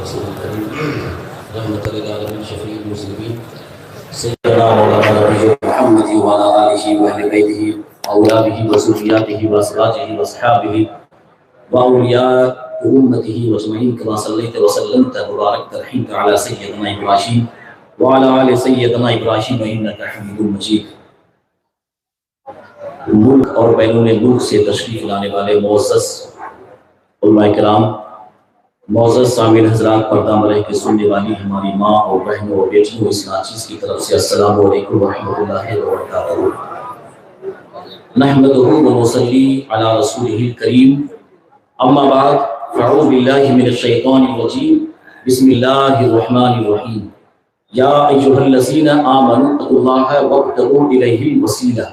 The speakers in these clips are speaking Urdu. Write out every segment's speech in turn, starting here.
رسول الكريم رحمة للعالمين شفيع المسلمين سيدنا مولانا نبي محمد وعلى آله وأهل بيته وأولاده وذرياته وأزواجه وأصحابه وأولياء أمته وأجمعين كما صليت وسلمت وباركت رحمت على سيدنا إبراهيم وعلى آل سيدنا إبراهيم إنك حميد مجيد. ملک اور بیرون ملک سے تشریف لانے والے معزز علماء کرام، معزز سامعین حضرات، پردہ ملے کے سننے والی ہماری ماں اور بہنوں اور بیٹیوں، اس ناچیز کی طرف سے السلام علیکم ورحمۃ اللہ وبرکاتہ. نحمدہ ونصلی علی رسولہ الکریم، اما بعد فاعوذ باللہ من الشیطان الرجیم، بسم اللہ الرحمن الرحیم. یا ایھا الذین آمنوا اتقوا اللہ وابتغوا الیہ الوسیلہ.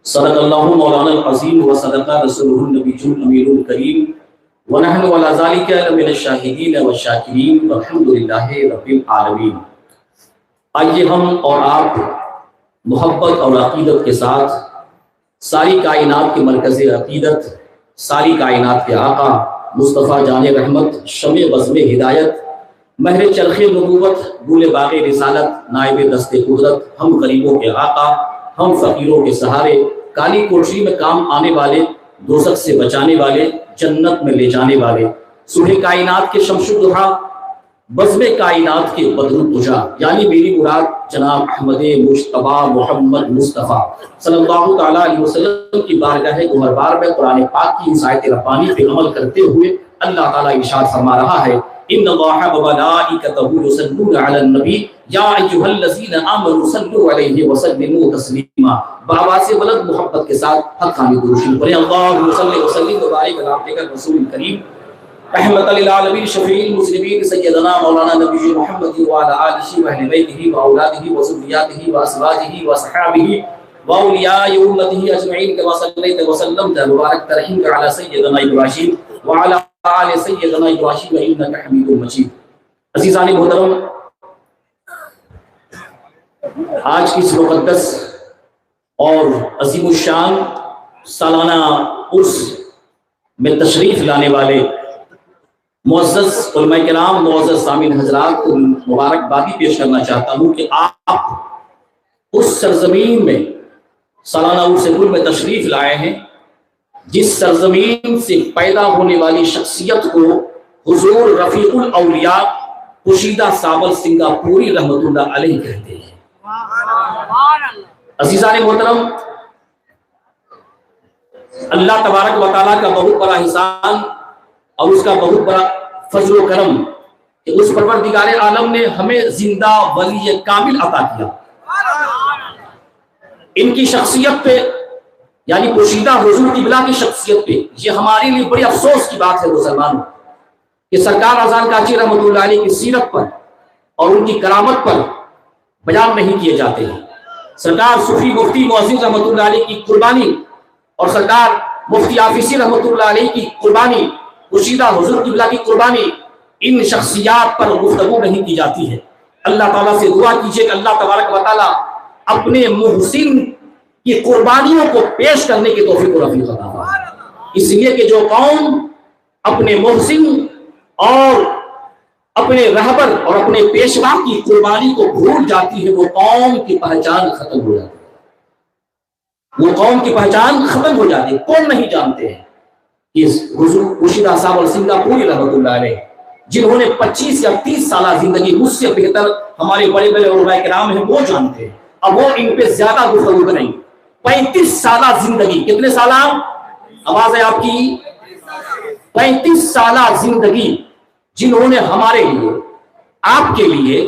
صدق اللہ مولانا العظیم و صدق رسولہ النبی الامین الکریم ونحن علی ذلک لمن الشاہدین والشاکرین والحمد للہ رب العالمین. آئیے ہم اور آپ محبت اور عقیدت کے ساتھ ساری کائنات کے مرکز عقیدت، ساری کائنات کے آقا مصطفیٰ جان رحمت، شمع بزم ہدایت، مہر چرخ نبوت، گل باغ رسالت، نائب دست قدرت، ہم غریبوں کے آقا، ہم فقیروں کے سہارے، کالی کوٹری میں کام آنے والے، دوزخ سے بچانے والے، جنت میں لے جانے والے، صبح کائنات کے شمس الضحیٰ، بزم کائنات کے بدر الدجا، یعنی میری مراد جناب احمد مجتبیٰ محمد مصطفیٰ صلی اللہ تعالیٰ علیہ وسلم کی بارگاہ گہربار میں قرآن پاک کی آیت ربانی پہ عمل کرتے ہوئے اللہ تعالیٰ ارشاد فرما رہا ہے، ان اللہ وملائکتہ یصلون علی النبی یا ایھا الذین آمنوا صلوا علیہ وسلموا تسلیما. بابا سے بلند محبت کے ساتھ حقانی درود پڑھیں. اللہم صلی وسلم وبارک علی عبدک الرسول الکریم رحمۃ للعالمین شفیع المسلمین سیدنا مولانا نبی محمد وعلی آلہ وأہل بیتہ وأولادہ وذریاتہ وأزواجہ وأصحابہ وأولیاء امتہ اجمعین کما صلیت وسلمت وبارکت رحمت علی سیدنا ابراہیم وعلی آل سیدنا ابراہیم انک حمید مجید. عزیزان محترم، آج کی اس مقدس اور عظیم الشان سالانہ عرس میں تشریف لانے والے معزز علماء کرام، معزز سامعین حضرات کو مبارکبادی پیش کرنا چاہتا ہوں کہ آپ اس سرزمین میں سالانہ عرس گل میں تشریف لائے ہیں جس سرزمین سے پیدا ہونے والی شخصیت کو حضور رفیق الاولیاء پوشیدہ ساول سنگاپوری رحمۃ اللہ علیہ کہتے ہیں. عزیزان محترم، اللہ تبارک و تعالیٰ کا بہت بڑا احسان اور اس کا بہت بڑا فضل و کرم کہ اس پروردگار عالم نے ہمیں زندہ ولی کامل عطا کیا. ان کی شخصیت پہ، یعنی پوشیدہ حضور قبلہ کی شخصیت پہ، یہ ہمارے لیے بڑی افسوس کی بات ہے مسلمانوں کہ سرکار اذان کاچی رحمۃ اللہ علیہ کی سیرت پر اور ان کی کرامت پر بیان نہیں کیے جاتے ہیں. سرکار صوفی مفتی معزز رحمۃ اللہ علیہ کی قربانی اور سرکار مفتی آفیسی رحمۃ اللہ علیہ کی قربانی، پوشیدہ حضور قبلہ کی قربانی، ان شخصیات پر گفتگو نہیں کی جاتی ہے. اللہ تعالیٰ سے دعا کیجیے کہ اللہ تبارک و تعالیٰ اپنے محسن کی قربانیوں کو پیش کرنے کی توفیق و رفیق عطا فرمائے. اس لیے کہ جو قوم اپنے محسن اور اپنے رہبر اور اپنے پیشوا کی قربانی کو بھول جاتی ہے، وہ قوم کی پہچان ختم ہو جاتی ہے. وہ قوم کی پہچان ختم ہو جاتی ہے. کون نہیں جانتے ہیں کہ حضور پوشیدہ ساول سنگاپوری رحمۃ اللہ علیہ، جنہوں نے 25 یا 30 سالہ زندگی مجھ سے بہتر ہمارے بڑے بڑے علماء کرام ہیں وہ جانتے ہیں. اب وہ ان پہ زیادہ گفتگو کریں. 35 سالہ زندگی، کتنے سالہ؟ آواز ہے آپ کی؟ 35 سالہ زندگی جنہوں نے ہمارے لیے، آپ کے لیے،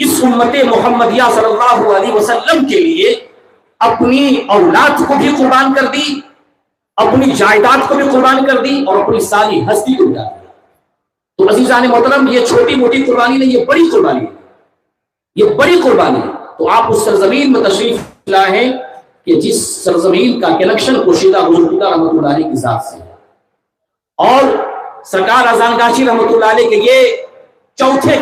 اس امت محمدیہ صلی اللہ علیہ وسلم کے لیے اپنی اولاد کو بھی قربان کر دی، اپنی جائیداد کو بھی قربان کر دی اور اپنی ساری ہستی کو مٹا دیا. تو عزیزان محترم، یہ چھوٹی موٹی قربانی نہیں، یہ بڑی قربانی ہے. یہ بڑی قربانی ہے. تو آپ اس سرزمین میں تشریف لائے ہیں کہ جس سرزمین کا کنیکشن پوشیدہ حضور رحمۃ اللہ علیہ کی ذات سے ہے، اور سرکار اذان کاشی رحمۃ اللہ علیہ کے یہ چوتھے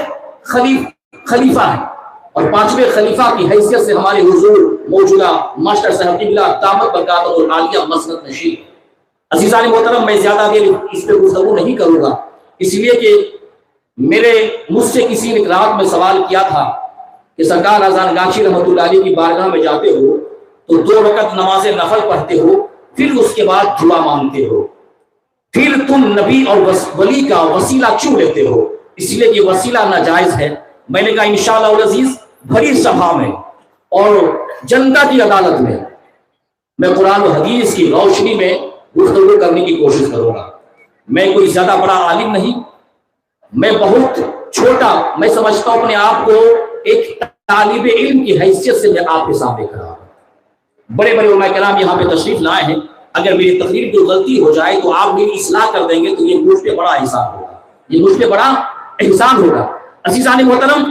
خلیفہ ہیں اور 5ویں خلیفہ کی حیثیت سے ہمارے حضور موجودہ ماسٹر صاحب قبلہ دامت برکاتہ العالیہ مسند نشین. عزیزان محترم، میں زیادہ دیر اس پہ گفتگو نہیں کروں گا، اس لیے کہ مجھ سے کسی نے رات میں سوال کیا تھا کہ سرکار اذان گاچی رحمۃ اللہ علیہ کی بارگاہ میں جاتے ہو تو 2 رکعت نماز نفل پڑھتے ہو، پھر اس کے بعد دعا مانگتے ہو، پھر تم نبی اور ولی کا وسیلہ کیوں لیتے ہو؟ اس لیے کہ وسیلہ ناجائز ہے۔ میں نے کہا انشاءاللہ العزیز بھری سبھا میں اور جنتا کی عدالت میں قرآن و حدیث کی روشنی میں گفتگو کرنے کی کوشش کروں گا۔ میں کوئی زیادہ بڑا عالم نہیں، میں بہت چھوٹا، میں سمجھتا ہوں اپنے آپ کو ایک طالب علم کی حیثیت سے میں آپ کے سامنے کھڑا ہوں۔ بڑے بڑے علماء کرام یہاں پہ تشریف لائے ہیں، اگر میری تقریر کی غلطی ہو جائے تو آپ میری اصلاح کر دیں گے تو یہ مجھ پہ بڑا احسان ہوگا، یہ مجھ پہ بڑا احسان ہوگا۔ عزیزان محترم،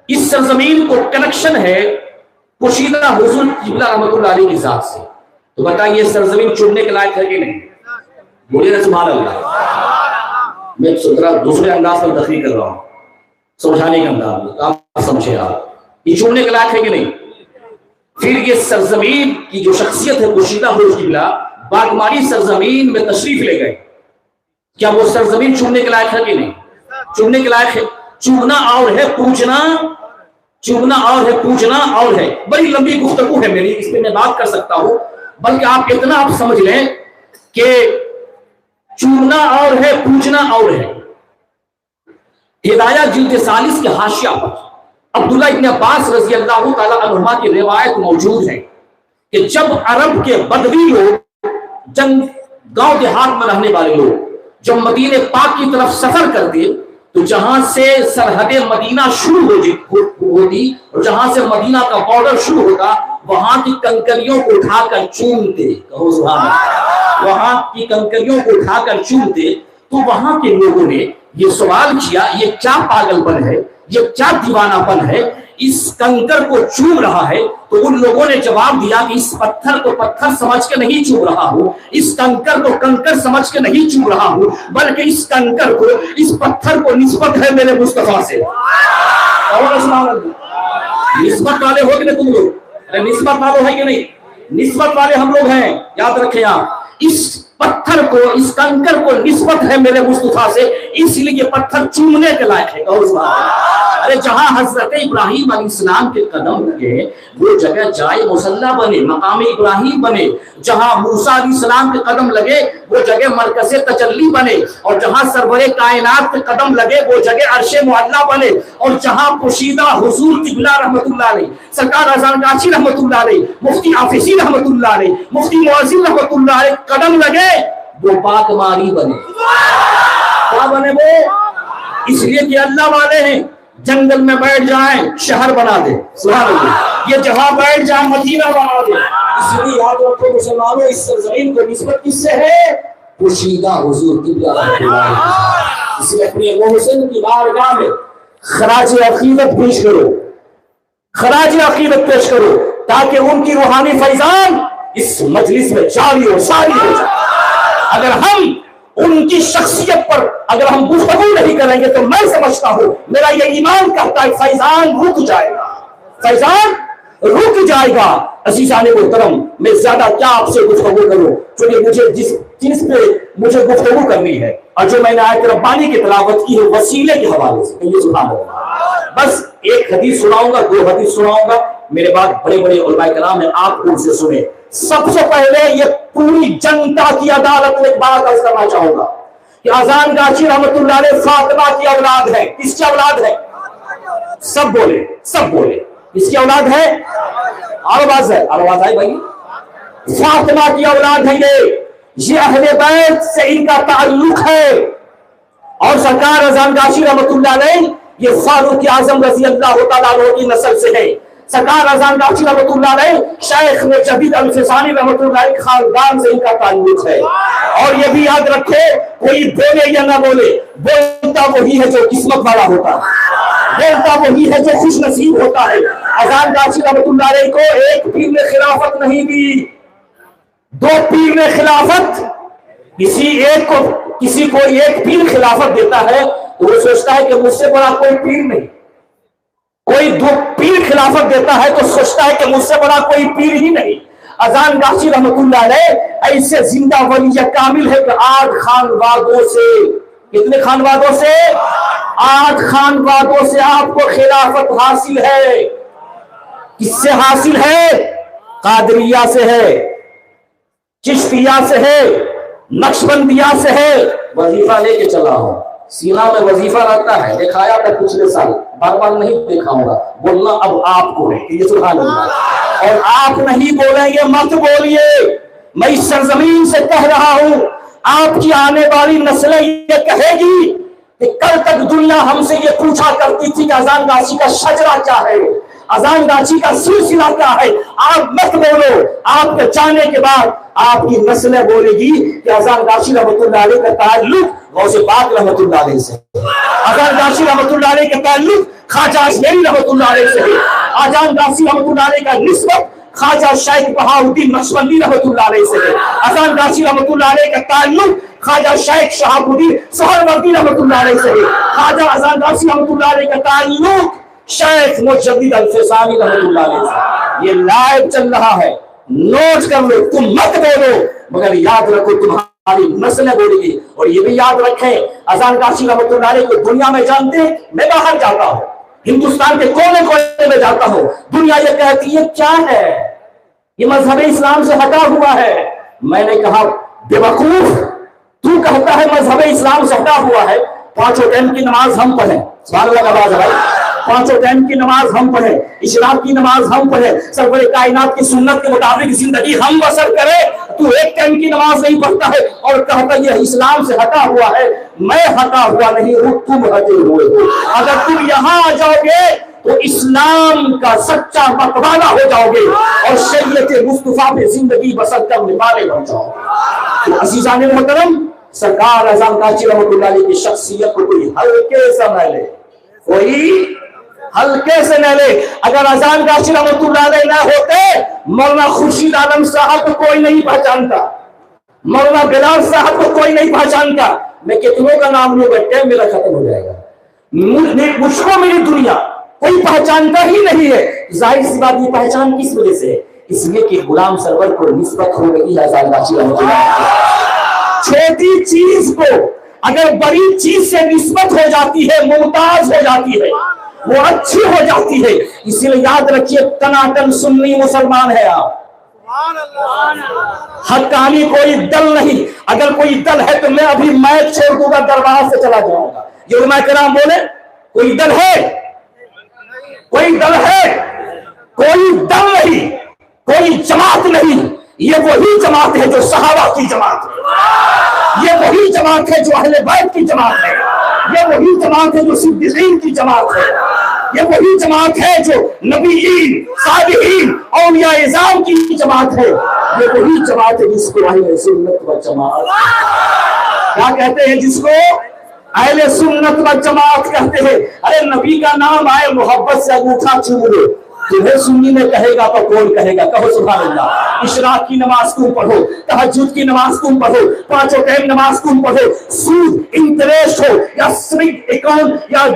اس سرزمین کو کنیکشن ہے پوشیدہ حضور قبلہ رحمۃ اللہ علیہ کی ذات سے، تو بتائیے سرزمین چننے کے لائق ہے کہ نہیں؟ بولیے نا سبحان اللہ۔ میں دوسرے انداز میں تقریر کر رہا ہوں، سمجھانے کا انداز میں، آپ سمجھے آپ یہ چننے کے لائق ہے کہ نہیں؟ پھر یہ سرزمین کی جو شخصیت ہے پوشیدہ حضور قبلہ باغماری سرزمین میں تشریف لے گئے، کیا وہ سرزمین چننے کے لائق ہے کہ نہیں؟ چننے کے لائق ہے۔ چننا اور ہے پوچھنا، چننا اور ہے پوچھنا اور ہے۔ بڑی لمبی گفتگو ہے میری، اس پہ میں بات کر سکتا ہوں، بلکہ آپ اتنا آپ سمجھ لیں کہ چننا اور ہے پوچھنا اور ہے۔ ہدایہ جلد 40 کے حاشیہ پر عبداللہ ابن عباس رضی اللہ تعالیٰ عنہما کی روایت موجود ہے کہ جب عرب کے بدوی لوگ، گاؤں دیہات میں رہنے والے لوگ جب مدینہ پاک کی طرف سفر کرتے تو جہاں سے سرحد مدینہ شروع ہوتی اور جہاں سے مدینہ کا بارڈر شروع ہوتا، وہاں کی کنکریوں کو اٹھا کر چومتے، کہو سبحان اللہ، وہاں کی کنکریوں کو اٹھا کر چومتے۔ تو وہاں کے لوگوں نے یہ سوال کیا، یہ کیا پاگل پن ہے، یہ کیا دیوانہ پن ہے، اس کنکر کو چوم رہا ہے؟ تو ان لوگوں نے جواب دیا کہ اس پتھر کو پتھر سمجھ کے نہیں چوم رہا ہوں، اس کنکر کو کنکر سمجھ کے نہیں چوم رہا ہوں، بلکہ اس کنکر کو، اس پتھر کو نسبت ہے میرے مصطفیٰ سے۔ نسبت والے ہو کہ نہیں تم لوگ؟ نسبت والے ہے کہ نہیں؟ نسبت والے ہم لوگ ہیں، یاد رکھیں آپ۔ اس پتھر کو، اس کنکر کو نسبت ہے میرے مصطفیٰ سے، اس لیے یہ پتھر چومنے کے لائق ہے۔ ارے جہاں حضرت ابراہیم علیہ السلام کے قدم لگے وہ جگہ جائے مصلی بنے، مقام ابراہیم بنے۔ جہاں موسیٰ علیہ السلام کے قدم لگے وہ جگہ مرکز تجلی بنے، اور جہاں سرور کائنات کے قدم لگے وہ جگہ عرش معلیٰ بنے، اور جہاں پوشیدہ حضور قبلہ رحمۃ اللہ علیہ، سرکار اذان گاچی رحمۃ اللہ علیہ، مفتی حافظی رحمۃ اللہ علیہ، مفتی معظم رحمۃ اللہ علیہ قدم لگے وہ باغماری بنے۔ کیا بنے وہ؟ اس لیے کہ اللہ والے ہیں، جنگل میں بیٹھ جائیں شہر بنا دے، سبحان اللہ، یہ جہاں بیٹھ جائیں مدینہ بنا دے۔ اس لیے یاد رکھو مسلمانوں، اس سرزمین کو نسبت کس سے ہے؟ پوشیدہ حضور قبلہ رحمۃ اللہ علیہ۔ اس لیے اپنے محسن کی بارگاہ میں خراج عقیدت پیش کرو، خراج عقیدت پیش کرو، تاکہ ان کی روحانی فیضان اس مجلس میں جاری ہو، ساری ہو جائے۔ اگر ہم ان کی شخصیت پر اگر ہم گفتگو نہیں کریں گے تو میں سمجھتا ہوں، میرا یہ ایمان کہتا ہے، فیضان رک جائے گا، فیضان رک جائے گا۔ عزیزان محترم، میں زیادہ کیا آپ سے گفتگو کروں، چونکہ مجھے جس چیز پہ مجھے گفتگو کرنی ہے اور جو میں نے آیت ربانی کی تلاوت کی ہے وسیلے کے حوالے سے، یہ سبحان اللہ، بس ایک حدیث سناؤں گا، 2 حدیث سناؤں گا، میرے بعد بڑے بڑے علماء کرام ہیں، آپ ان سے سنیں۔ سب سے پہلے یہ پوری جنتا کی عدالت میں ایک بات عرض کرنا چاہوں گا کہ اذان گاچی رحمۃ اللہ علیہ فاطمہ کی اولاد ہے۔ کس کی اولاد ہے؟ سب بولے، سب بولے، کس کی اولاد ہے؟ آواز ہے، آواز آئی بھائی؟ فاطمہ کی اولاد ہے یہ اہل بیت سے ان کا تعلق ہے، اور سرکار اذان گاچی رحمۃ اللہ علیہ یہ فاروق اعظم رضی اللہ تعالیٰ عنہ کی نسل سے ہے۔ سرکار اذان گاچی رحمۃ اللہ علیہ شیخ جدید الفسانی رحمۃ اللہ علیہ خاندان سے ان کا تعلق ہے۔ اور یہ بھی یاد رکھے، کوئی بولے یا نہ بولے، بولتا وہی ہے جو قسمت والا ہوتا ہے، بولتا وہی ہے جو خوش نصیب ہوتا ہے۔ اذان گاچی رحمۃ اللہ علیہ کو ایک پیر نے خلافت نہیں دی، 2 پیر نے خلافت، کسی کو ایک پیر خلافت دیتا ہے تو وہ سوچتا ہے کہ مجھ سے بڑا کوئی پیر نہیں، کوئی 2 پیر خلافت دیتا ہے تو سوچتا ہے کہ مجھ سے بڑا کوئی پیر ہی نہیں۔ اذان گاچی رحمۃ اللہ علیہ ایسے زندہ ولی کامل ہے کہ 8 خانوادوں سے، کتنے خانوادوں سے؟ 8 خانقاہوں سے آپ کو خلافت حاصل ہے. کس سے حاصل ہے؟ قادریہ سے ہے، چشتیہ سے ہے، نقشبندیہ سے ہے. وظیفہ لے کے چلا ہوں، سینہ میں وظیفہ رہتا ہے، دکھایا تھا پچھلے سال، بار بار نہیں دکھاؤں گا. بولنا اب آپ کو ہے کہ یہ سبحان اللہ. اور آپ نہیں بولیں گے مت بولیے. میں اس سرزمین سے کہہ رہا ہوں، آپ کی آنے والی نسلیں یہ کہے گی کہ کل تک دنیا ہم سے یہ پوچھا کرتی تھی کہ اذان گاچی کا شجرہ کیا ہے، اذان گاچی کا سلسلہ کیا ہے. آپ مت بولو. آپ کے جانے کے بعد آپ کی نسلیں بولے گی کہ اذان گاچی رحمۃ اللہ علیہ کا تعلق غوث پاک رحمۃ اللہ علیہ سے، اذان گاچی رحمۃ اللہ علیہ کا تعلق خواجہ اشعری رحمۃ اللہ علیہ سے، اذان گاچی رحمۃ اللہ علیہ کا نسبت خواجہ شیخ بہاؤالدین نقشبندی رحمۃ اللہ علیہ سے ہے، اذان گاچی رحمۃ اللہ علیہ کا تعلق خواجہ شیخ شہاب الدین سہروردی رحمۃ اللہ علیہ سے ہے، خواجہ اذان گاچی رحمۃ اللہ علیہ کا تعلق شیخ مجدد الفسانی رحمۃ اللہ علیہ سے. یہ لائیو چل رہا ہے، نوٹ کر لو. تم مت بولو مگر یاد رکھو تمہاری نسلیں بولے گی. اور یہ بھی یاد رکھیں اذان گاچی رحمۃ اللہ علیہ کو دنیا میں جانتے ہیں. میں باہر جاتا ہوں، ہندوستان کے کونے کونے میں جاتا ہوں، دنیا یہ کہتی ہے کیا ہے یہ مذہب اسلام سے ہٹا ہوا ہے. میں نے کہا بے وقوف، تو کہتا ہے مذہب اسلام سے ہٹا ہوا ہے، 5 ٹائم کی نماز ہم پڑھیں، سبحان اللہ کا آواز ہے، 5 ٹائم کی نماز ہم پڑھیں، اشراق کی نماز ہم پڑھیں، سرور کائنات کی سنت کے مطابق زندگی ہم بسر کریں. تو 1 ٹائم کی نماز نہیں پڑھتا ہے اور کہتا یہ اسلام سے ہٹا ہوا ہے. میں ہٹا ہوا نہیں ہوں، تم ہٹے ہوئے ہو. اگر تم یہاں آ جاؤ گے تو اسلام کا سچا مقبولہ ہو جاؤ گے اور شریعت مصطفیٰ پہ زندگی بسر کرنے والے بن جاؤ گے. عزیزان محترم، سرکار اذان گاچی رحمۃ اللہ علیہ کی شخصیت کو کوئی ہلکے سے نہ لے، کوئی ہلکے سے نہ لے. اگر اذان گاچی رحمۃ اللہ علیہ نہ ہوتے، مولانا خورشید عالم صاحب کو کوئی نہیں پہچانتا، مولانا بلال صاحب کو کوئی نہیں پہچانتا. میں کتنوں کا نام لوں گا، ٹائم میرا ختم ہو جائے گا. مجھ کو میری دنیا کوئی پہچانتا ہی نہیں ہے. ظاہر سی بات یہ پہچان کس وجہ سے ہے؟ اس لیے کہ غلام سرور کو نسبت ہو گئی ہے اذان گاچی رحمۃ اللہ علیہ. چھوٹی چیز کو اگر بڑی چیز سے نسبت ہو جاتی ہے، ممتاز ہو جاتی ہے، وہ اچھی ہو جاتی ہے. اسی لیے یاد رکھیے تناٹن سنی مسلمان ہے آپ، حقانی کوئی دل نہیں. اگر کوئی دل ہے تو میں ابھی میچ چھوڑ دوں گا، دربار سے چلا جاؤں گا. یہ علماء کرام بولے کوئی دل ہے، کوئی دل ہے، کوئی دل نہیں، کوئی جماعت نہیں. یہ وہی جماعت ہے جو صحابہ کی جماعت ہے، یہ وہی جماعت ہے جو اہل بیت کی جماعت ہے، یہ وہی جماعت ہے جو صدیقین کی جماعت ہے، یہ وہی جماعت ہے جو نبیین، صالحین، اولیاء اعظام کی جماعت ہے. یہ وہی جماعت ہے جس کو اہل سنت و جماعت کیا کہتے ہیں، جس کو اہل سنت و جماعت کہتے ہیں. ارے نبی کا نام آئے محبت سے انگوٹھا چوم لو. تمہیں سنی میں کہے گا تو کون کہے گا؟ کہو سبحان اللہ. اشراق کی نماز تم پڑھو، تہجد کی نماز تم پڑھو، 5 ٹائم نماز تم پڑھو، سود انٹریسٹ ہو یا سویٹ اکاؤنٹ یا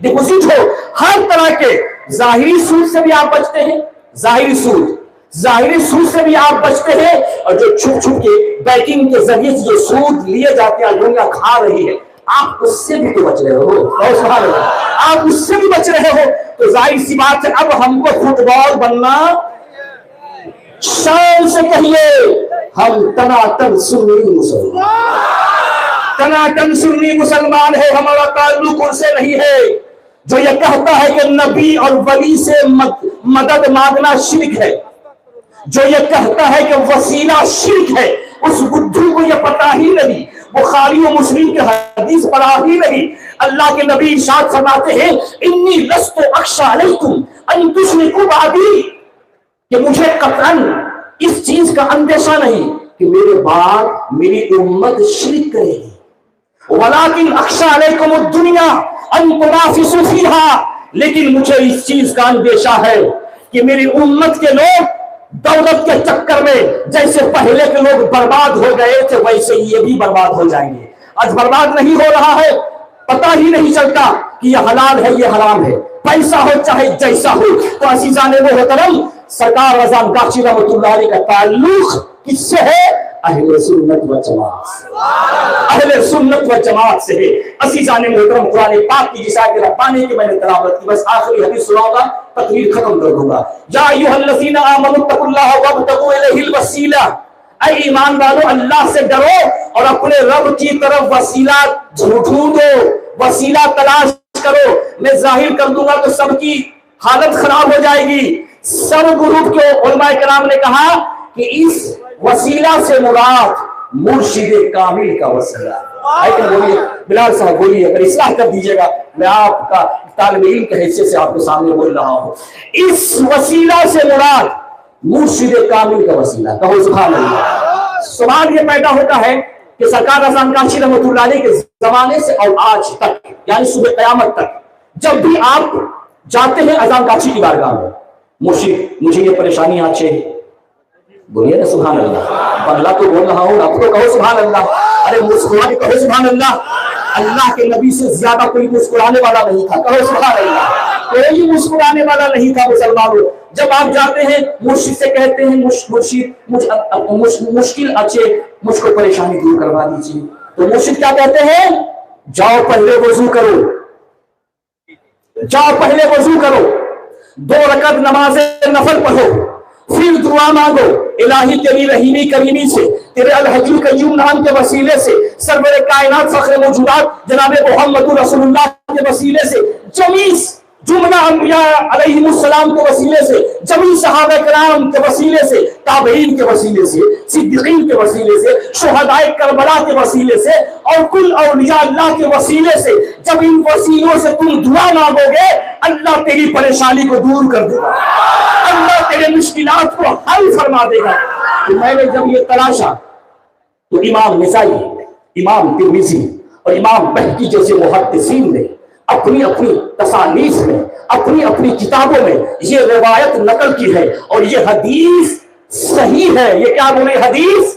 ڈپوزٹ ہو، ہر طرح کے ظاہری سود سے بھی آپ بچتے ہیں. ظاہری سود سے بھی آپ بچتے ہیں. اور جو چھپ چھپ کے بیٹنگ کے ذریعے سے جو سود لیے جاتے ہیں دنیا کھا رہی ہے، آپ اس سے بھی تو بچ رہے ہو. آپ اس سے بھی بچ رہے ہو. تو ظاہر سی بات ہے اب ہم کو فٹ بال بننا، شان سے کہیے ہم تناٹن سنی مسلمان، تناٹن سنی مسلمان ہے. ہمارا تعلق ان سے نہیں ہے جو یہ کہتا ہے کہ نبی اور ولی سے مدد مانگنا شرک ہے، جو یہ کہتا ہے کہ وسیلہ شرک ہے. اس بدھو کو یہ پتہ ہی نہیں، بخاری و مسلم کے حدیث پڑھا ہی نہیں. اللہ کے نبی ارشاد فرماتے ہیں انی لست اخشی علیکم ان تشرکوا بعدی، کہ مجھے قطعاً اس چیز کا اندیشہ نہیں کہ میرے بعد میری امت شرک کرے گی. ولکن اخشی علیکم الدنیا ان تنافسوا فیہا، لیکن مجھے اس چیز کا اندیشہ ہے کہ میری امت کے لوگ دولت کے چکر میں جیسے پہلے کے لوگ برباد ہو گئے تھے ویسے یہ بھی برباد ہو جائیں گے. آج برباد نہیں ہو رہا ہے، پتہ ہی نہیں چلتا کہ یہ حلال ہے یہ حرام ہے، پیسہ ہو چاہے جیسا ہو. تو عزیزان محترم، سرکار اذان گاچی رحمۃ اللہ علیہ کا تعلق کس سے ہے؟ اہل سنت و جماعت سے، اہل سنت و جماعت سے ہے۔ عزیزان محترم، قرآن پاک کی جس آیت ربانی کی میں نے تلاوت کی، بس آخری حدیث سناؤں گا، تقریر ختم کر دوں گا۔ یا ایھا الذین آمنوا اتقوا اللہ وابتغوا الیہ الوسیلہ، اے ایمان والو اللہ سے ڈرو اور اپنے رب کی طرف وسیلہ ڈھونڈو، وسیلہ تلاش کرو۔ میں ظاہر کر دوں گا تو سب کی حالت خراب ہو جائے گی۔ سب گروپ کے علماء کرام نے کہا کہ اس وسیلہ سے مراد مرشد کامل کا وسیلہ ہے۔ بولیے بلال صاحب، بولیے، اگر اصلاح کر دیجیے گا، میں آپ کا طالب علم کے حیثیت سے آپ کے سامنے بول رہا ہوں۔ اس وسیلہ سے مراد مرشد کامل کا وسیلہ، کہو سبحان اللہ۔ سوال یہ پیدا ہوتا ہے کہ سرکار اذان کاشی رحمۃ اللہ علیہ کے زمانے سے اور آج تک، یعنی صبح قیامت تک، جب بھی آپ جاتے ہیں اذان کاشی کی بارگاہ میں، مرشد مجھے یہ پریشانی آج ہے، بولیے نا سبحان اللہ۔ بنگلہ تو بول رہا ہوں، آپ تو کہو سبحان اللہ۔ ارے مسکرا کے کہو سبحان اللہ۔ اللہ کے نبی سے زیادہ کوئی مسکرانے والا نہیں تھا، کہو سبحان اللہ۔ کوئی مسکرانے والا نہیں تھا مسلمانوں۔ جب آپ جاتے ہیں مرشد سے کہتے ہیں مرشد مشکل اچھے مجھ کو پریشانی دور کروا دیجیے، تو مرشد کیا کہتے ہیں؟ جاؤ پہلے وضو کرو، جاؤ پہلے وضو کرو، 2 رکعت نماز نفل پڑھو، پھر دعا مانگو الہی تیری رحیمی کریمی سے، تیرے الحی القیوم نام کے وسیلے سے، سرور کائنات فخر موجودات جناب محمد رسول اللہ کے وسیلے سے، جملہ انبیاء علیہم السلام کے وسیلے سے، جمیع صحابہ کرام کے وسیلے سے، تابعین کے وسیلے سے، صدیقین کے وسیلے سے، شہداء کربلا کے وسیلے سے، اور کل اولیاء اللہ کے وسیلے سے، جب ان وسیلوں سے تم دعا مانگو گے اللہ تیری پریشانی کو دور کر دے گا، اللہ تیرے مشکلات کو حل فرما دے گا۔ تو میں نے جب یہ تلاشا تو امام نسائی، امام ترمذی اور امام بہقی جیسے محدثین نے اپنی اپنی تصانیف میں، اپنی اپنی کتابوں میں یہ روایت نقل کی ہے، اور یہ حدیث صحیح ہے۔ یہ کیا بولے؟ حدیث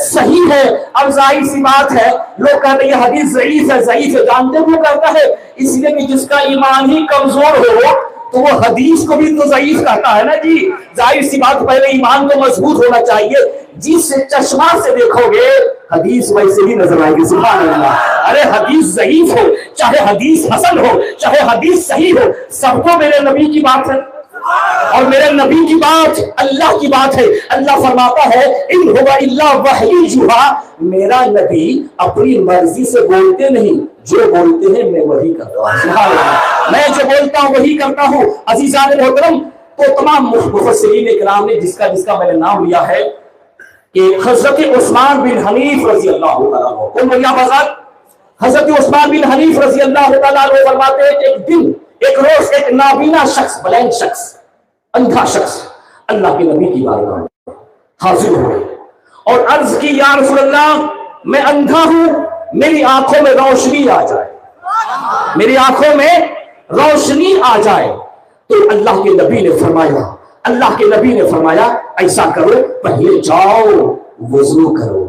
صحیح ہے۔ اب ظاہر سی بات ہے، لوگ کہتے ہیں یہ حدیث ضعیف ہے، ضعیف ہے، جانتے وہ کرتا ہے اس لیے کہ جس کا ایمان ہی کمزور ہو تو وہ حدیث کو بھی تو ضعیف کہتا ہے نا جی۔ ظاہر سی بات، پہلے ایمان کو مضبوط ہونا چاہیے۔ جس چشمہ سے دیکھو گے حدیث ویسے ہی نظر آئے گی، سبحان اللہ۔ ارے حدیث ضعیف ہو، چاہے حدیث حسن ہو، چاہے حدیث صحیح ہو، سب کو میرے نبی کی بات ہے، اور میرے نبی کی بات اللہ کی بات ہے۔ اللہ فرماتا ہے ان هو الا وحی یوحی، میرا نبی اپنی مرضی سے بولتے نہیں، جو بولتے ہیں میں وہی کرتا ہوں، سبحان اللہ۔ میں جو بولتا ہوں وہی کرتا ہوں۔ عزیزان محترم، تو تمام مفسرین کرام نے جس کا میں نے نام لیا ہے کہ حضرت عثمان بن حنیف رضی اللہ تعالیٰ عنہ، کون بولیا بازار؟ حضرت عثمان بن حنیف رضی اللہ تعالیٰ عنہ فرماتے ہیں کہ ایک دن، ایک روز، ایک نابینا شخص، بلائنڈ شخص، اندھا شخص اللہ کے نبی کی بارگاہ میں حاضر ہوئے اور عرض کی، یا رسول اللہ میں اندھا ہوں، میری آنکھوں میں روشنی آ جائے، میری آنکھوں میں روشنی آ جائے۔ تو اللہ کے نبی نے فرمایا، اللہ کے نبی نے فرمایا ایسا کرو، پہلے جاؤ وضو کرو۔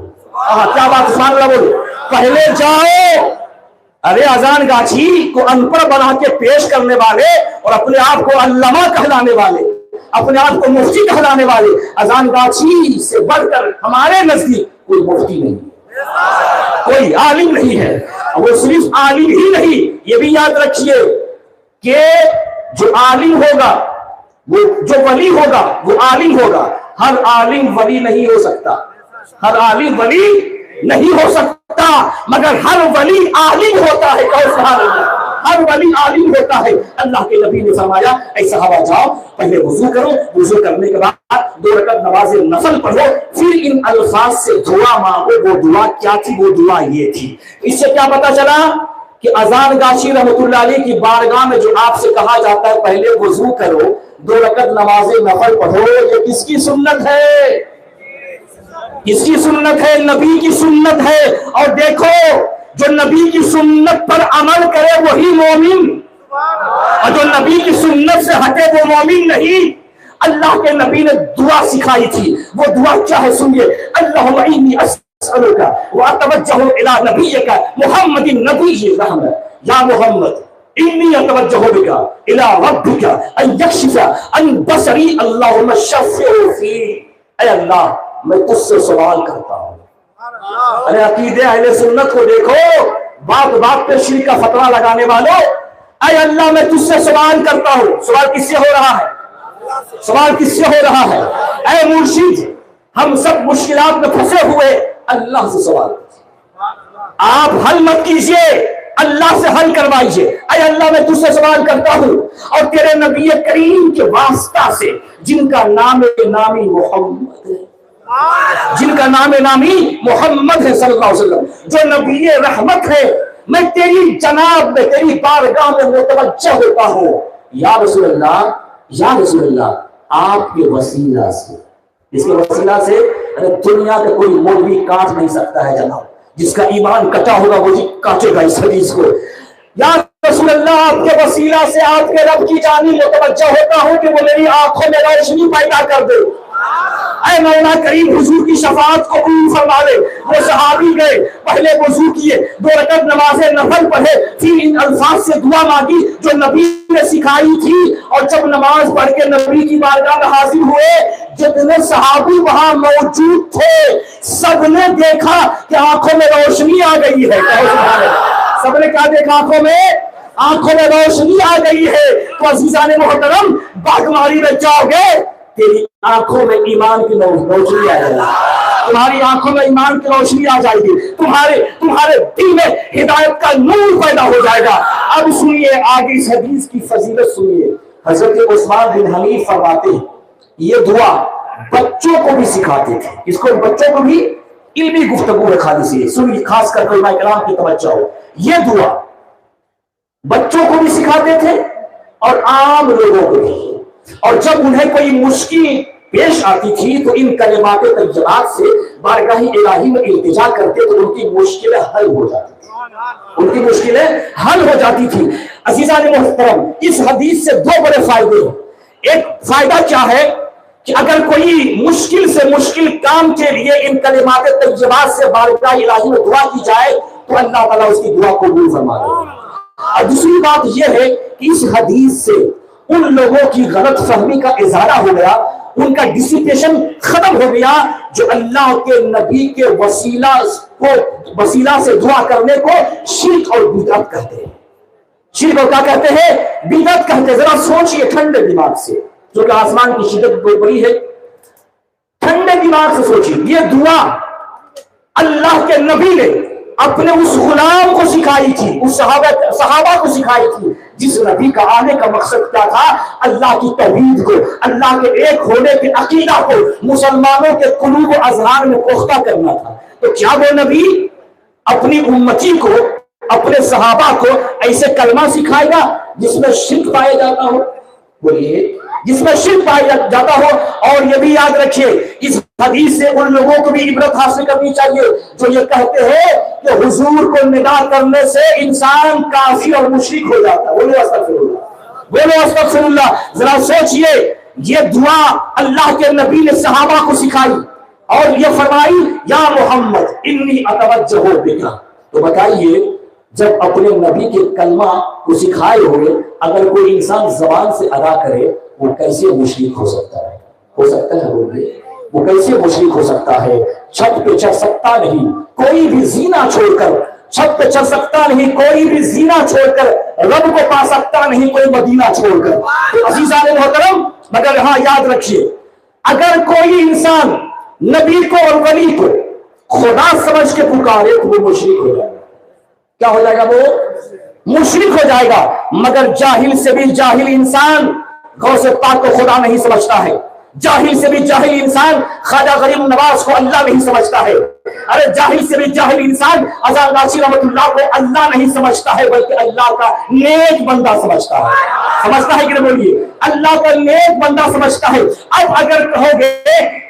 کیا بات، سبحان اللہ بولو، پہلے جاؤ۔ ارے اذان گاچھی کو ان پڑھ بنا کے پیش کرنے والے اور اپنے آپ کو علامہ کہلانے والے، اپنے آپ کو مفتی کہلانے والے، اذان گاچھی سے بڑھ کر ہمارے نزدیک کوئی مفتی نہیں، کوئی عالم نہیں ہے۔ وہ صرف عالم ہی نہیں، یہ بھی یاد رکھیے کہ جو عالم ہوگا، وہ جو ولی ہوگا وہ عالم ہوگا۔ ہر عالم ولی نہیں ہو سکتا، ہر عالم ولی نہیں ہو سکتا، مگر ہر ولی عالم ہوتا ہے، کہو سبحان اللہ۔ ہر ولی عالم ہوتا ہے۔ اللہ کے نبی نے فرمایا اے صحابہ جاؤ پہلے وضو کرو، وضو کرنے کے بعد 2 رکعت نماز نفل پڑھو، پھر ان الفاظ سے دعا مانگو۔ وہ دعا کیا تھی؟ وہ دعا یہ تھی۔ اس سے کیا پتا چلا کہ اذان گاچھی رحمۃ اللہ علیہ کی بارگاہ میں جو آپ سے کہا جاتا ہے پہلے وضو کرو، 2 رکعت نماز نفل پڑھو، یہ کس کی سنت ہے؟ کس کی سنت ہے؟ نبی کی سنت ہے۔ اور دیکھو جو نبی کی سنت پر عمل کرے وہی مومن، اور جو نبی کی سنت سے ہٹے وہ مومن نہیں۔ اللہ کے نبی نے دعا سکھائی تھی، وہ دعا کیا ہے سنیے، اللہم انی اسألک واتوجہ الی نبیک محمد النبی الرحمہ، یا محمد انی اتوجہ بک الی ربک ان یکشف عن بصری اللہم شفع فی۔ اے اللہ میں تجھ سے سوال کرتا ہوں ارے عقیدے اہل سنت کو دیکھو، بات بات پہ شرک کا فتوا لگانے والوں، اے اللہ میں تجھ سے سوال کرتا ہوں. سوال کس سے ہو رہا ہے؟ سوال کس سے ہو رہا ہے؟ اے مرشد، ہم سب مشکلات میں پھنسے ہوئے، اللہ سے سوال آپ حل مت کیجئے، اللہ سے حل کروائیے. اے اللہ میں تجھ سے سوال کرتا ہوں اور تیرے نبی کریم کے واسطہ سے، جن کا نام نامی محمد ہے، جن کا نام نامی محمد ہے صلی اللہ علیہ وسلم، جو نبی رحمت ہے، میں تیری جناب میں، تیری بارگاہ میں متوجہ ہوتا ہوں. یا رسول اللہ، یا رسول اللہ، آپ کے وسیلہ سے، اس کے وسیلہ سے دنیا کا کوئی مولوی کاٹ نہیں سکتا ہے جناب. جس کا ایمان کٹا ہوگا وہ جی کاٹے گا اس حدیث کو. یا رسول اللہ، آپ کے وسیلہ سے آپ کے رب کی جانب متوجہ ہوتا ہوں کہ وہ میری آنکھوں میں روشنی پیدا کر دے. اے مولا کریم، حضور کی شفاعت قبول فرما لے. وہ صحابی گئے، پہلے وضو کیے، 2 رکعت نماز نفل پڑھے، پھر ان الفاظ سے دعا مانگی جو نبی نے سکھائی تھی. اور جب نماز پڑھ کے نبی کی بارگاہ میں حاضر ہوئے، جتنے صحابی وہاں موجود تھے سب نے دیکھا کہ آنکھوں میں روشنی آ گئی ہے. سب نے کیا دیکھا؟ آنکھوں میں روشنی آ گئی ہے. تو عزیزان محترم، باغماری میں جاؤ گے، تیری آنکھوں میں ایمان کی روشنی آ جائے گی، تمہاری آنکھوں میں ایمان کی روشنی آ جائے گی، تمہارے دل میں ہدایت کا نور پیدا ہو جائے گا. اب سنیے آگے اس حدیث کی فضیلت سنیے. حضرت عثمان بن حنیف فرماتے ہیں یہ دعا بچوں کو بھی سکھاتے تھے. اس کو بچوں کو بھی علمی گفتگو میں خالی سنیے، خاص کر علماء کرام کی توجہ ہو. یہ دعا بچوں کو بھی سکھاتے تھے اور عام لوگوں کو بھی. اور جب انہیں کوئی مشکل پیش آتی تھی تو ان کلمات طیبات سے بارگاہ الہی میں التجا کرتے تو ان کی مشکلیں حل ہو جاتی تھی، ان کی مشکلیں حل ہو جاتی تھی. عزیزان محترم، اس حدیث سے 2 بڑے فائدے ہیں. ایک فائدہ کیا ہے کہ اگر کوئی مشکل سے مشکل کام کے لیے ان کلمات طیبات سے بارگاہ الہی میں دعا کی جائے تو اللہ تعالیٰ اس کی دعا قبول فرما دے. اور دوسری بات یہ ہے کہ اس حدیث سے ان لوگوں کی غلط فہمی کا ازالہ ہو گیا، ان کا ڈسپیشن ختم ہو گیا جو اللہ کے نبی کے وسیلہ سے دعا کرنے کو شرک اور بدعت کہتے ہیں. شرک اور کیا کہتے ہیں؟ بدعت کہتے ہیں. ذرا سوچئے ٹھنڈے دماغ سے، جو کہ آسمان کی شدت بہت بڑی ہے، ٹھنڈے دماغ سے سوچئے. یہ دعا اللہ کے نبی نے اپنے اس غلام کو سکھائی تھی، اس صحابہ کو سکھائی تھی، جس نبی کا آنے کا مقصد کیا تھا؟ اللہ کی توحید کو، اللہ کے ایک ہونے کے عقیدہ کو مسلمانوں کے قلوب و اذہان میں پختہ کرنا تھا. تو کیا وہ نبی اپنی امتی کو، اپنے صحابہ کو ایسے کلمہ سکھائے گا جس میں شرک پایا جاتا ہو؟ بولیے، جس میں شرک پایا جاتا ہو. اور یہ بھی یاد رکھیے، اس حدیث سے ان لوگوں کو بھی عبرت حاصل کرنی چاہیے جو یہ کہتے ہیں کہ حضور کو ندا کرنے سے انسان کافر اور مشرک ہو جاتا ہے. بولو استغفر اللہ، بولو استغفر اللہ. ذرا سوچئے، یہ دعا اللہ کے نبی نے صحابہ کو سکھائی اور یہ فرمائی یا محمد انی اتوجہ بک. تو بتائیے، جب اپنے نبی کے کلمہ کو سکھائے ہوئے اگر کوئی انسان زبان سے ادا کرے وہ کیسے مشرک ہو سکتا ہے؟ ہو سکتا ہے؟ بولیے، وہ کیسے مشرک ہو سکتا ہے؟ چھت پہ چڑھ سکتا نہیں کوئی بھی زینہ چھوڑ کر، چھت پہ چڑھ سکتا نہیں کوئی بھی زینہ چھوڑ کر، رب کو پا سکتا نہیں کوئی مدینہ چھوڑ کر. تو عزیزان محترم، مگر ہاں یاد رکھیے، اگر کوئی انسان نبی کو اور ولی کو خدا سمجھ کے پکارے تو وہ مشرک ہو جائے گا. کیا ہو جائے گا؟ وہ مشرک ہو جائے گا. مگر جاہل سے بھی جاہل انسان غوث پاک کو خدا نہیں سمجھتا ہے. جاہل سے بھی جاہل انسان خواجہ غریب نواز کو اللہ نہیں سمجھتا ہے. ارے جاہل سے بھی جاہل انسان آزاد ناصری رحمت اللہ کو اللہ نہیں سمجھتا ہے بلکہ اللہ کا نیک بندہ سمجھتا ہے. سمجھتا ہے کہ نہیں؟ بولیے، اللہ کا نیک بندہ سمجھتا ہے. اب اگر کہو گے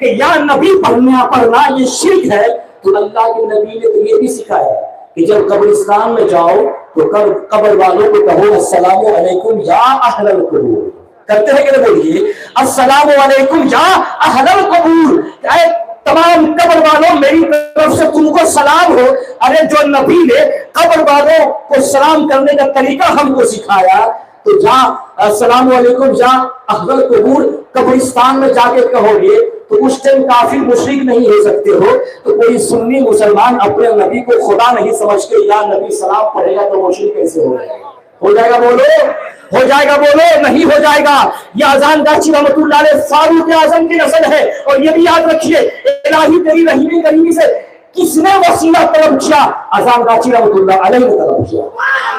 کہ یا نبی پڑھنا یہ شرک ہے تو اللہ کے نبی نے تو یہ بھی سکھایا کہ جب قبرستان میں جاؤ تو قبر والوں کو کہو السلام علیکم یا اہل القبور. کرتے ہیں کہ نہیں؟ بولیے السلام علیکم یا اہل القبور. اے تمام قبر والوں، میری طرف سے تم کو سلام ہو. ارے جو نبی نے قبر والوں کو سلام کرنے کا طریقہ ہم کو سکھایا، تو جہاں السلام علیکم جہاں احول قبور قبرستان میں جا کے کہو گے تو اس ٹائم کافر مشرک نہیں ہو سکتے ہو، تو کوئی سنی مسلمان اپنے نبی کو خدا نہیں سمجھ کے یا نبی سلام پڑھے گا تو مشرک کیسے ہو جائے گا؟ ہو جائے گا بولو، ہو جائے گا بولو، نہیں ہو جائے گا۔ یہ اذان گاچی رحمۃ اللہ علیہ فاروق اعظم کی نسل ہے، اور یہ بھی یاد رکھیے الہی تیری رحیمی کریمی سے کس نے وسیلہ طلب کیا؟ اذان گاچی رحمۃ اللہ علیہ نے طلب کیا،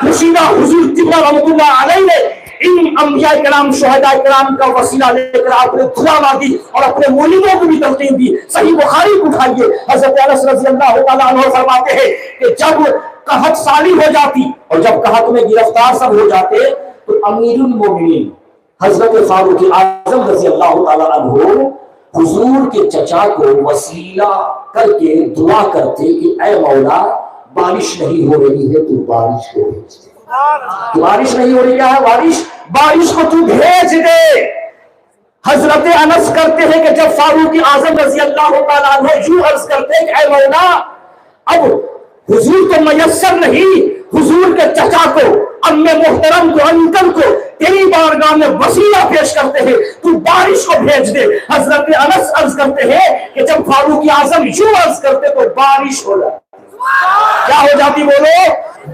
وسیلہ حضور قبلہ رحمۃ اللہ علیہ نے ان انبیاء کرام شہداء کرام کا وسیلہ لے کر آپ نے دعا مانگی اور اپنے مولیدوں کو بھی تلقین دی۔ صحیح بخاری کو اٹھائیے، حضرت انس رضی اللہ تعالیٰ عنہ فرماتے ہیں کہ جب قحط سالی ہو جاتی اور جب قحط میں گرفتار سب ہو جاتے تو امیر المومنین حضرت فاروق اعظم رضی اللہ تعالیٰ عنہ حضور کے چچا کو وسیلہ کر کے دعا کرتے کہ اے مولا بارش نہیں ہو رہی ہے تو بارش کو بھیج دے، بارش نہیں ہو رہی کیا ہے؟ بارش کو تو بھیج دے۔ حضرت انس کرتے ہیں کہ جب فاروق اعظم رضی اللہ تعالیٰ عنہ یوں عرض کرتے ہیں کہ اے مولا اب حضور تو میسر نہیں، حضور کے چچا کو، امی محترم کو، انکل کو تیری بارگاہ میں وسیلہ پیش کرتے ہیں، تو بارش کو بھیج دے۔ حضرت انس عرض کرتے ہیں کہ جب فاروق اعظم یوں عرض کرتے تو بارش ہو جاتی، کیا ہو جاتی بولو؟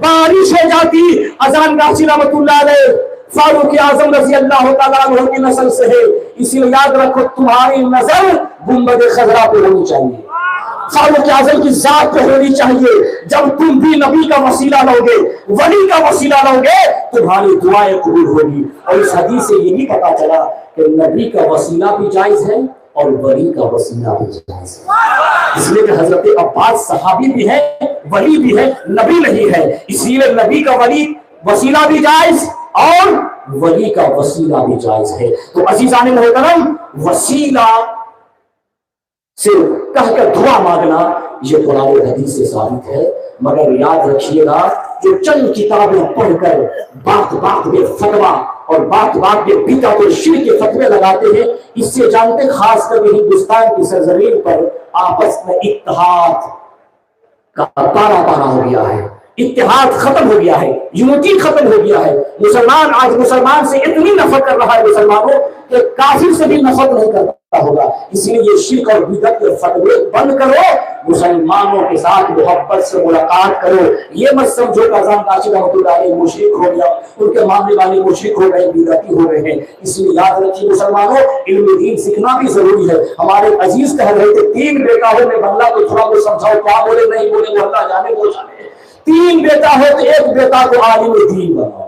بارش ہو جاتی۔ اذان گاچی رحمۃ اللہ علیہ فاروق اعظم رضی اللہ تعالیٰ عنہ کی نسل سے ہے، اسی لیے یاد رکھو تمہاری نظر گنبد خضرا پہ ہونی چاہیے، فاروق اعظم کی ذات پہ ہونی چاہیے۔ جب تم بھی نبی کا وسیلہ لو گے، ولی کا وسیلہ لو گے، تمہاری دعائیں قبول ہوگی۔ اور اس حدیث سے یہ بھی پتا چلا کہ نبی کا وسیلہ بھی جائز ہے اور ولی کا وسیلہ بھی جائز ہے، اس لیے کہ حضرت عباس صحابی بھی ہے، ولی بھی ہے، نبی نہیں ہے، اس لیے نبی کا ولی وسیلہ بھی جائز اور ولی کا وسیلہ بھی جائز ہے۔ تو عزیزان محترم، وسیلہ سے کہہ کر دعا مانگنا یہ قرآن حدیث سے ثابت ہے، مگر یاد رکھیے گا جو چند کتابیں پڑھ کر بات بات میں فتویٰ اور بات بات میں بدعت اور شرک کے فتوے لگاتے ہیں، اس سے جانتے خاص کر ہندوستان کی سرزمین پر آپس میں اتحاد کا پارا پارا ہو گیا ہے، اتحاد ختم ہو گیا ہے، یونٹی ختم ہو گیا ہے۔ مسلمان آج مسلمان سے اتنی نفرت کر رہا ہے مسلمانوں کہ کافر سے بھی نفرت نہیں کرتا ہوگا۔ اس لیے یہ شرک اور بدعت کے فتوے بند کرو، مسلمانوں کے ساتھ محبت سے ملاقات کرو۔ یہ مت سمجھو کہ اذان گاچی رحمۃ اللہ علیہ مشرک ہو گیا، ان کے ماننے والے مشرک ہو گئے، بدعتی ہو رہے ہیں۔ اس لیے یاد رکھیے مسلمانوں، علم دین سیکھنا بھی ضروری ہے۔ ہمارے عزیز کہہ رہے تھے 3 بیٹا ہو، میں بنگلہ کو تھوڑا کو سمجھاؤ، کیا بولے نہیں بولے وہ اللہ جانے وہ جانے۔ 3 بیٹا ہو تو 1 بیٹا کو عالم دین بناؤ۔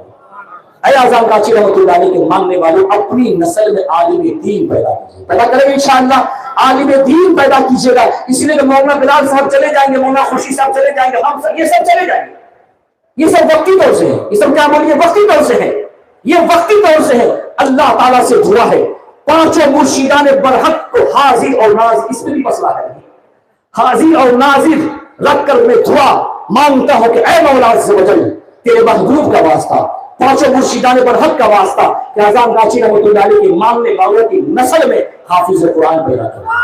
اے اذان گاچی رحمۃ اللہ علیہ کے ماننے والوں، اپنی نسل میں عالم دین پیدا کیجیے، پیدا کریں گے انشاءاللہ، عالم دین پیدا کیجیے گا۔ اس لیے کہ مولانا بلال صاحب چلے جائیں گے، مولانا خوشی صاحب چلے جائیں گے، ہم سب یہ سب چلے جائیں گے، یہ سب وقتی طور سے ہے، یہ سب کیا بولیے وقتی طور سے ہے، یہ وقتی طور سے ہے۔ اللہ تعالیٰ سے دعا ہے 5 مرشدان برحق کو حاضر اور ناظر، اس میں بھی مسئلہ ہے، حاضر اور ناظر رکھ کر میں دعا مانگتا ہوں کہ اے مولا عز و جل تیرے محبوب کا واسطہ، 5 مرشدان برحق کا واسطہ کہ اذان گاچی رحمۃ اللہ علیہ کے ماننے والوں کی نسل میں حافظ قرآن پیدا کر دے،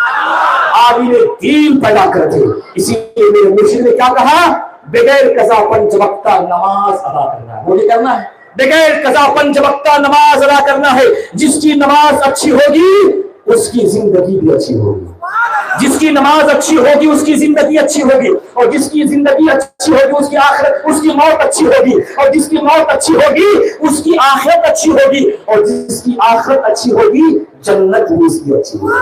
عالم دین پیدا کر دے۔ اسی لیے میرے مرشد نے کیا کہا؟ بغیر قضا 5 وقتہ نماز ادا کرنا ہے، وہ کرنا ہے، بغیر قضا 5 وقتہ نماز ادا کرنا ہے۔ جس کی نماز اچھی ہوگی اس کی زندگی بھی اچھی ہوگی، جس کی نماز اچھی ہوگی اس کی زندگی اچھی ہوگی، اور جس کی زندگی اچھی ہوگی اس کی آخرت، اس کی موت اچھی ہوگی، اور جس کی موت اچھی ہوگی اس کی آخرت اچھی ہوگی، اور جس کی آخرت اچھی ہوگی جنت بھی اس کی اچھی ہوگی۔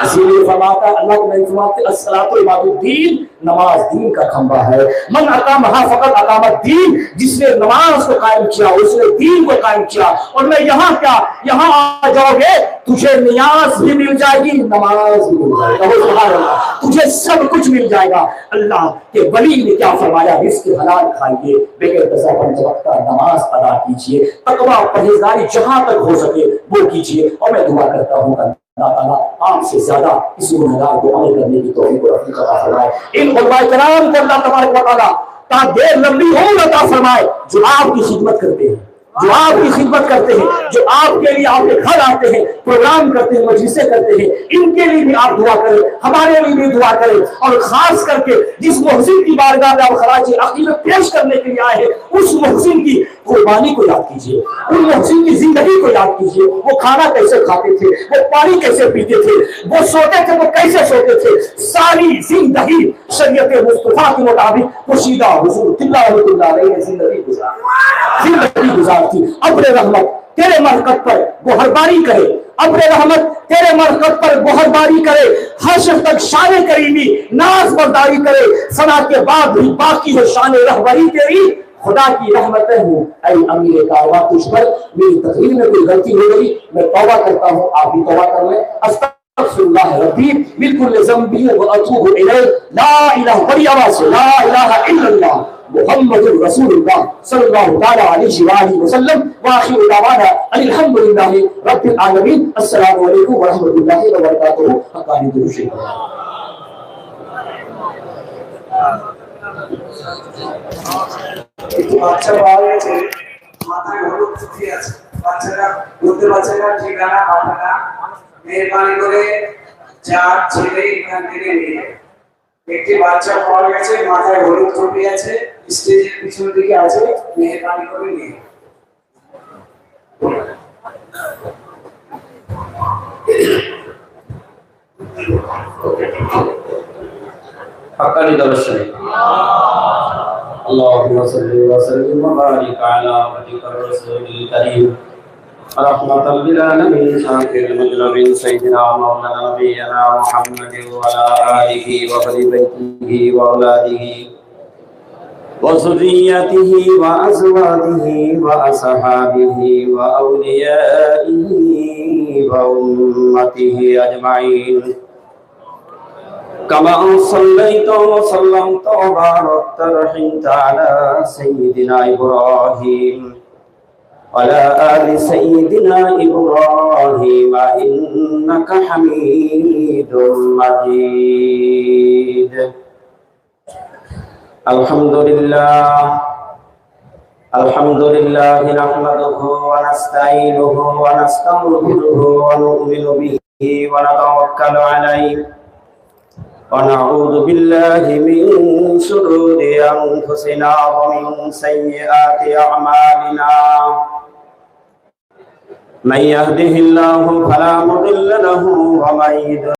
اسی لیے فرماتا اللہ کے نبی فرماتے الصلاۃ عماد الدین، نماز دین کا کھمبا ہے۔ من اقامہا فقط اقام الدین، جس نے نماز کو قائم کیا اس نے دین کو قائم کیا۔ اور میں یہاں کیا، یہاں آ جاؤ گے تجھے نیاز بھی مل جائے گی، نماز بھی مل جائے گی، سبحان اللہ، تجھے سب کچھ مل جائے گا۔ اللہ کے ولی نے کیا فرمایا؟ رزق حلال کھائیے، بغیر قضا 5 وقتہ نماز ادا کیجیے، تقویٰ پرہیزگاری جہاں تک ہو سکے وہ کیجیے۔ اور میں دعا کرتا ہوں اللہ تعالیٰ آپ سے زیادہ اس گنہگار کو عمل کرنے کی توفیق و رفیق عطا فرمائے۔ ان علماء کرام کو اللہ تبارک و تعالیٰ تا دیر لمبی عمر عطا فرمائے جو آپ کی خدمت کرتے ہیں، جو آپ کی خدمت کرتے ہیں، جو آپ کے لیے آپ کے گھر آتے ہیں، پروگرام کرتے ہیں، مجلسیں کرتے ہیں، ان کے لیے بھی آپ دعا کریں، ہمارے لیے بھی دعا کریں۔ اور خاص کر کے جس محسن کی بارگاہ میں آپ خراج عقیدت پیش کرنے کے لیے آئے ہیں اس محسن کی قربانی کو یاد کیجیے، ان محسن کی زندگی کو یاد کیجیے، وہ کھانا کیسے کھاتے تھے، وہ پانی کیسے پیتے تھے، وہ سوتے تھے وہ کیسے سوتے تھے، ساری زندگی شریعت مصطفیٰ کے مطابق پوشیدہ حضور قبلہ رحمۃ اللہ علیہ نے زندگی گزارتی۔ ابر رحمت تیرے مرکز پر گوہرباری کرے، ابر رحمت تیرے مرکز پر گوہرباری کرے، حشر تک شان کریمی ناز برداری کرے، سنا کے بعد بھی باقی ہے شان رہبری تیری، خدا کی رحمتیں ہوں اے امیر کعبہ تجھ پر۔ میری تقریر میں کوئی غلطی ہو گئی میں توبہ کرتا ہوں، آپ بھی توبہ کر لیں۔ استغفر اللہ ربی من کل ذنب واتوب الیہ، لا الہ، بڑی آواز سے لا الہ الا اللہ محمد رسول اللہ صلی اللہ تعالی علیہ وآلہ وسلم، وآخر دعوانا ان الحمد للہ رب العالمین۔ السلام علیکم ورحمۃ اللہ وبرکاتہ۔ حقانی درود شریف۔ বাচ্চা পাওয়া গেছে, মাথায় হলুদ টুপি আছে, বাচ্চারা বলতে পারছে না ঠিকানা পাঠানা, মেহরবানি করে চার ছেলে এখান থেকে নিয়ে। একটি বাচ্চা পাওয়া গেছে, মাথায় হলুদ টুপি আছে, স্টেজের পিছন দিকে আছে, মেহরবানি করে নিয়ে। حقانی درود شریف۔ اللهم صل وسلم وبارك على عبدك الرسول الكريم رحمة للعالمين شاكر المجلب سيدنا مولانا نبينا محمد وعلى آله وأهل بيته وأولاده وذريته وأزواجه وأصحابه وأوليائه وأمته أجمعين، كما صليت وسلمت وباركت ورحمت على سيدنا إبراهيم وعلى آل سيدنا إبراهيم إنك حميد مجيد۔ الحمد لله نحمده ونستعينه ونستغفره ونؤمن به ونتوكل عليه، ونعوذ بالله من شرور أنفسنا ومن سيئات أعمالنا، من يهده الله فلا مضل له ومن يضلل